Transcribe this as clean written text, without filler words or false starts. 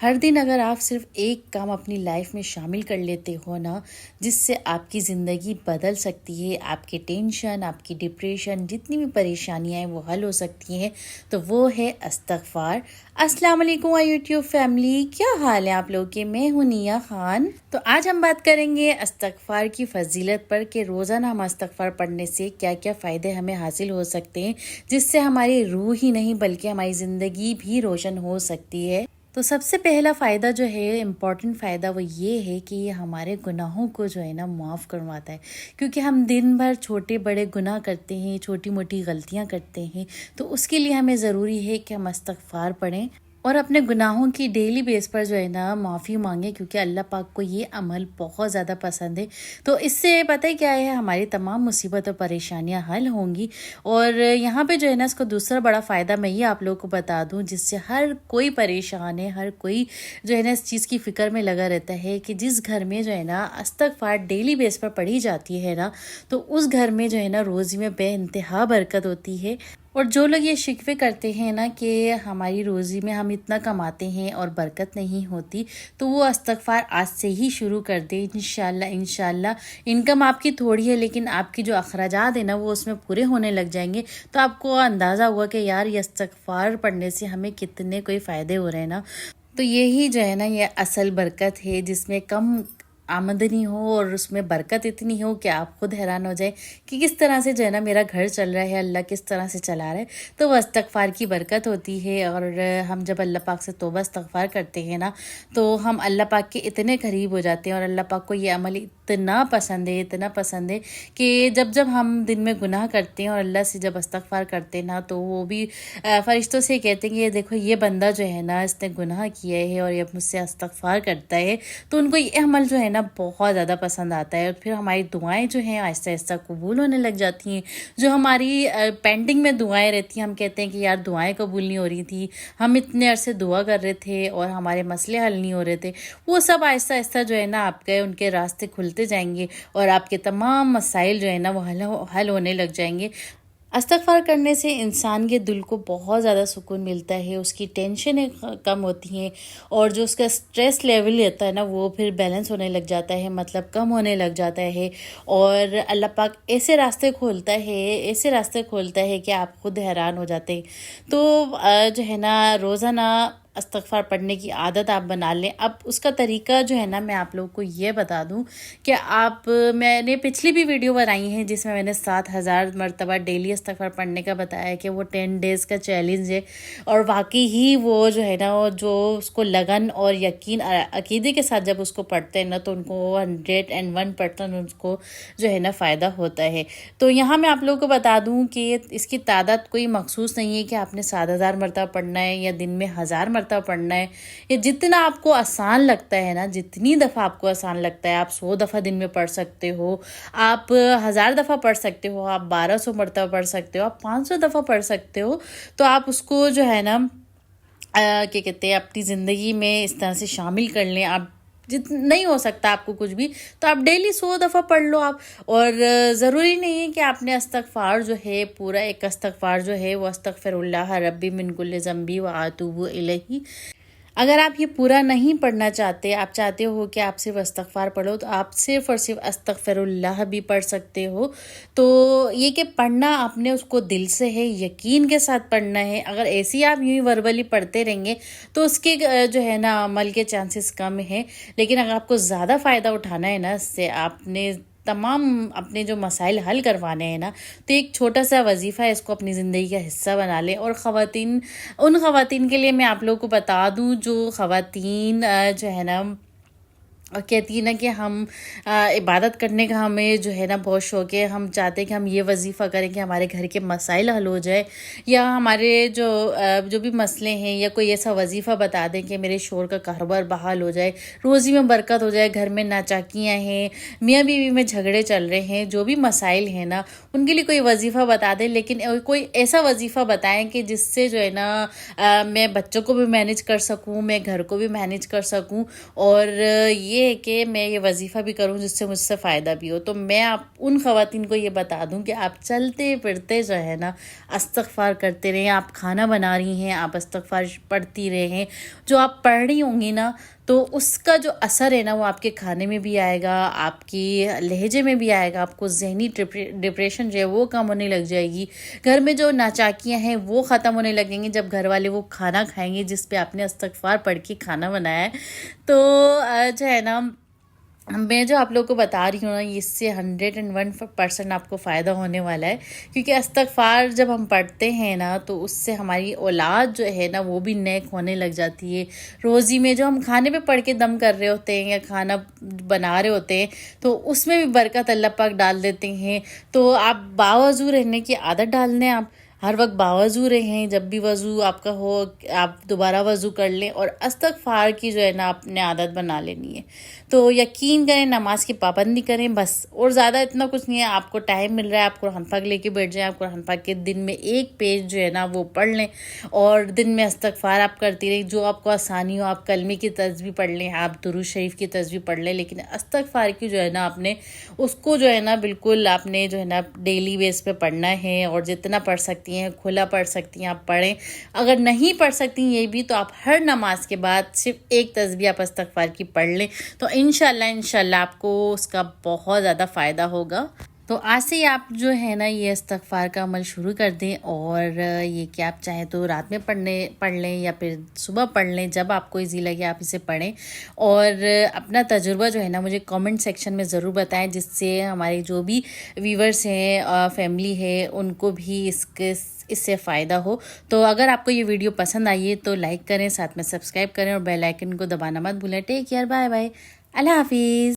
ہر دن اگر آپ صرف ایک کام اپنی لائف میں شامل کر لیتے ہو نا، جس سے آپ کی زندگی بدل سکتی ہے، آپ کے ٹینشن، آپ کی ڈپریشن، جتنی بھی پریشانیاں ہیں وہ حل ہو سکتی ہیں، تو وہ ہے استغفار۔ السلام علیکم یوٹیوب فیملی، کیا حال ہے آپ لوگ کے؟ میں ہوں نیا خان۔ تو آج ہم بات کریں گے استغفار کی فضیلت پر کہ روزانہ ہم استغفار پڑھنے سے کیا کیا فائدے ہمیں حاصل ہو سکتے ہیں، جس سے ہماری روح ہی نہیں بلکہ ہماری زندگی بھی روشن ہو سکتی ہے۔ تو سب سے پہلا فائدہ جو ہے، امپورٹنٹ فائدہ، وہ یہ ہے کہ یہ ہمارے گناہوں کو جو ہے نا معاف کرواتا ہے، کیونکہ ہم دن بھر چھوٹے بڑے گناہ کرتے ہیں، چھوٹی موٹی غلطیاں کرتے ہیں، تو اس کے لیے ہمیں ضروری ہے کہ ہم استغفار پڑھیں اور اپنے گناہوں کی ڈیلی بیس پر جو ہے نا معافی مانگیں، کیونکہ اللہ پاک کو یہ عمل بہت زیادہ پسند ہے۔ تو اس سے پتہ ہے کیا ہے، ہماری تمام مصیبت اور پریشانیاں حل ہوں گی۔ اور یہاں پہ جو ہے نا، اس کا دوسرا بڑا فائدہ میں یہ آپ لوگوں کو بتا دوں، جس سے ہر کوئی پریشان ہے، ہر کوئی جو ہے نا اس چیز کی فکر میں لگا رہتا ہے کہ جس گھر میں جو ہے نا استغفار ڈیلی بیس پر پڑھی جاتی ہے نا، تو اس گھر میں جو ہے نا روزی میں بے انتہا برکت ہوتی ہے۔ اور جو لوگ یہ شکوے کرتے ہیں نا کہ ہماری روزی میں ہم اتنا کماتے ہیں اور برکت نہیں ہوتی، تو وہ استغفار آج سے ہی شروع کر دیں۔ انشاءاللہ انکم آپ کی تھوڑی ہے، لیکن آپ کی جو اخراجات ہیں نا وہ اس میں پورے ہونے لگ جائیں گے، تو آپ کو اندازہ ہوا کہ یار یہ استغفار پڑھنے سے ہمیں کتنے کوئی فائدے ہو رہے ہیں نا۔ تو یہی جو ہے نا یہ اصل برکت ہے، جس میں کم آمدنی ہو اور اس میں برکت اتنی ہو کہ آپ خود حیران ہو جائے کہ کس طرح سے جو ہے نا میرا گھر چل رہا ہے، اللہ کس طرح سے چلا رہا ہے۔ تو وہ استغفار کی برکت ہوتی ہے۔ اور ہم جب اللہ پاک سے توبہ استغفار کرتے ہیں نا، تو ہم اللہ پاک کے اتنے قریب ہو جاتے ہیں، اور اللہ پاک کو یہ عمل اتنا پسند ہے کہ جب ہم دن میں گناہ کرتے ہیں اور اللہ سے جب استغفار کرتے ہیں نا، تو وہ بھی فرشتوں سے کہتے ہیں کہ یہ دیکھو یہ بندہ جو ہے نا اس نے گناہ کیا ہے اور یہ مجھ سے استغفار کرتا ہے، تو ان کو یہ عمل جو ہے نا بہت زیادہ پسند آتا ہے۔ اور پھر ہماری دعائیں جو ہیں آہستہ آہستہ قبول ہونے لگ جاتی ہیں۔ جو ہماری پینڈنگ میں دعائیں رہتی ہیں، ہم کہتے ہیں کہ یار دعائیں قبول نہیں ہو رہی تھی، ہم اتنے عرصے دعا کر رہے تھے اور ہمارے مسئلے حل نہیں ہو رہے تھے، وہ سب آہستہ آہستہ جو ہے نا آپ کے ان کے راستے کھلتے جائیں گے، اور آپ کے تمام مسائل جو ہے نا وہ حل ہونے لگ جائیں گے۔ استغفار کرنے سے انسان کے دل کو بہت زیادہ سکون ملتا ہے، اس کی ٹینشنیں کم ہوتی ہیں، اور جو اس کا سٹریس لیول رہتا ہے نا وہ پھر بیلنس ہونے لگ جاتا ہے، مطلب کم ہونے لگ جاتا ہے۔ اور اللہ پاک ایسے راستے کھولتا ہے کہ آپ خود حیران ہو جاتے ہیں۔ تو جو ہے نا روزانہ استغفار پڑھنے کی عادت آپ بنا لیں۔ اب اس کا طریقہ جو ہے نا میں آپ لوگوں کو یہ بتا دوں کہ میں نے پچھلی بھی ویڈیو بنائی ہے جس میں نے 7000 مرتبہ ڈیلی استغفار پڑھنے کا بتایا کہ وہ 10 ڈیز کا چیلنج ہے، اور واقعی ہی وہ جو ہے نا جو اس کو لگن اور یقین عقیدے کے ساتھ جب اس کو پڑھتے ہیں نا، تو ان کو 101% ان کو جو ہے نا فائدہ ہوتا ہے۔ تو یہاں میں آپ لوگوں کو بتا دوں کہ اس کی تعداد کوئی مخصوص نہیں ہے کہ آپ نے 7000 مرتبہ پڑھنا ہے یا دن میں 1000 مرتبہ پڑھنا ہے، یا جتنا آپ کو آسان لگتا ہے نا، جتنی دفعہ آپ کو آسان لگتا ہے۔ آپ 100 دفعہ دن میں پڑھ سکتے ہو، آپ 1000 دفعہ پڑھ سکتے ہو، آپ 1200 مرتبہ پڑھ سکتے ہو، آپ 500 دفعہ پڑھ سکتے ہو۔ تو آپ اس کو جو ہے نا کیا کہتے ہیں اپنی زندگی میں اس طرح سے شامل کر لیں۔ آپ نہیں ہو سکتا آپ کو کچھ بھی، تو آپ ڈیلی 100 دفعہ پڑھ لو آپ۔ اور ضروری نہیں ہے کہ آپ نے استغفار جو ہے پورا ایک استغفار جو ہے وہ استغفر اللہ ربی من کل ذنبی و اتوب الیہ، اگر آپ یہ پورا نہیں پڑھنا چاہتے، آپ چاہتے ہو کہ آپ صرف استغفار پڑھو، تو آپ صرف اور صرف استغفر اللہ بھی پڑھ سکتے ہو۔ تو یہ کہ پڑھنا آپ نے اس کو دل سے ہے، یقین کے ساتھ پڑھنا ہے۔ اگر ایسی آپ یوں ہی وربلی پڑھتے رہیں گے تو اس کے جو ہے نا عمل کے چانسز کم ہیں، لیکن اگر آپ کو زیادہ فائدہ اٹھانا ہے نا اس سے، آپ نے تمام اپنے جو مسائل حل کروانے ہیں نا، تو ایک چھوٹا سا وظیفہ ہے، اس کو اپنی زندگی کا حصہ بنا لیں۔ اور ان خواتین کے لیے میں آپ لوگوں کو بتا دوں جو خواتین جو ہے نا اور کہتی ہے نا کہ ہم عبادت کرنے کا ہمیں جو ہے نا بہت شوق ہے، ہم چاہتے ہیں کہ ہم یہ وظیفہ کریں کہ ہمارے گھر کے مسائل حل ہو جائے، یا ہمارے جو بھی مسئلے ہیں، یا کوئی ایسا وظیفہ بتا دیں کہ میرے شوہر کا کاروبار بحال ہو جائے، روزی میں برکت ہو جائے، گھر میں ناچاکیاں ہیں، میاں بیوی میں جھگڑے چل رہے ہیں، جو بھی مسائل ہیں نا ان کے لیے کوئی وظیفہ بتا دیں، لیکن کوئی ایسا وظیفہ بتائیں کہ جس سے جو ہے نا میں بچوں کو بھی مینیج کر سکوں، میں گھر کو بھی مینیج کر سکوں، اور یہ یہ ہے کہ میں یہ وظیفہ بھی کروں جس سے مجھ سے فائدہ بھی ہو. تو میں آپ ان خواتین کو یہ بتا دوں کہ آپ چلتے پھرتے جو ہے نا استغفار کرتے رہیں. آپ کھانا بنا رہی ہیں, آپ استغفار پڑھتی رہیں. جو آپ پڑھ رہی ہوں گی نا تو اس کا جو اثر ہے نا وہ آپ کے کھانے میں بھی آئے گا, آپ کی لہجے میں بھی آئے گا. آپ کو ذہنی ڈپریشن جو ہے وہ کم ہونے لگ جائے گی. گھر میں جو ناچاکیاں ہیں وہ ختم ہونے لگیں گی جب گھر والے وہ کھانا کھائیں گے جس پہ آپ نے استغفار پڑھ کے کھانا بنایا ہے. تو جو ہے نا میں جو آپ لوگوں کو بتا رہی ہوں نا اس سے 101% آپ کو فائدہ ہونے والا ہے. کیونکہ استغفار جب ہم پڑھتے ہیں نا تو اس سے ہماری اولاد جو ہے نا وہ بھی نیک ہونے لگ جاتی ہے. روزی میں جو ہم کھانے پہ پڑھ کے دم کر رہے ہوتے ہیں یا کھانا بنا رہے ہوتے ہیں تو اس میں بھی برکت اللہ پاک ڈال دیتے ہیں. تو آپ باوضو رہنے کی عادت ڈال دیں. آپ ہر وقت باوضو رہیں. جب بھی وضو آپ کا ہو آپ دوبارہ وضو کر لیں اور استغفار کی جو ہے نا آپ نے عادت بنا لینی ہے. تو یقین کریں نماز کی پابندی کریں بس, اور زیادہ اتنا کچھ نہیں ہے. آپ کو ٹائم مل رہا ہے آپ قرآن پاک لے کے بیٹھ جائیں. آپ قرآن پاک کے دن میں ایک پیج جو ہے نا وہ پڑھ لیں اور دن میں استغفار آپ کرتی رہیں. جو آپ کو آسانی ہو آپ کلمے کی تسبیح پڑھ لیں, آپ درود شریف کی تسبیح پڑھ لیں. لیکن استغفار کی جو ہے نا آپ نے اس کو جو ہے نا بالکل آپ نے جو ہے نا ڈیلی بیس پہ پڑھنا ہے. اور جتنا پڑھ سکتی ہیں کھلا پڑھ سکتی ہیں آپ پڑھیں. اگر نہیں پڑھ سکتی یہ بھی تو آپ ہر نماز کے بعد صرف ایک تسبیح آپ استغفار کی پڑھ لیں. تو انشاءاللہ آپ کو اس کا بہت زیادہ فائدہ ہوگا. تو آج سے ہی آپ جو ہے نا یہ استغفار کا عمل شروع کر دیں. اور یہ کہ آپ چاہیں تو رات میں پڑھ لیں یا پھر صبح پڑھ لیں, جب آپ کو ایزی لگے آپ اسے پڑھیں. اور اپنا تجربہ جو ہے نا مجھے کامنٹ سیکشن میں ضرور بتائیں, جس سے ہمارے جو بھی ویورز ہیں فیملی ہے ان کو بھی اس سے فائدہ ہو. تو اگر آپ کو یہ ویڈیو پسند آئی ہے تو لائک کریں, ساتھ میں سبسکرائب کریں اور بیل آئیکن کو دبانا مت بھولیں. ٹیک کیئر, بائے بائے, اللہ حافظ.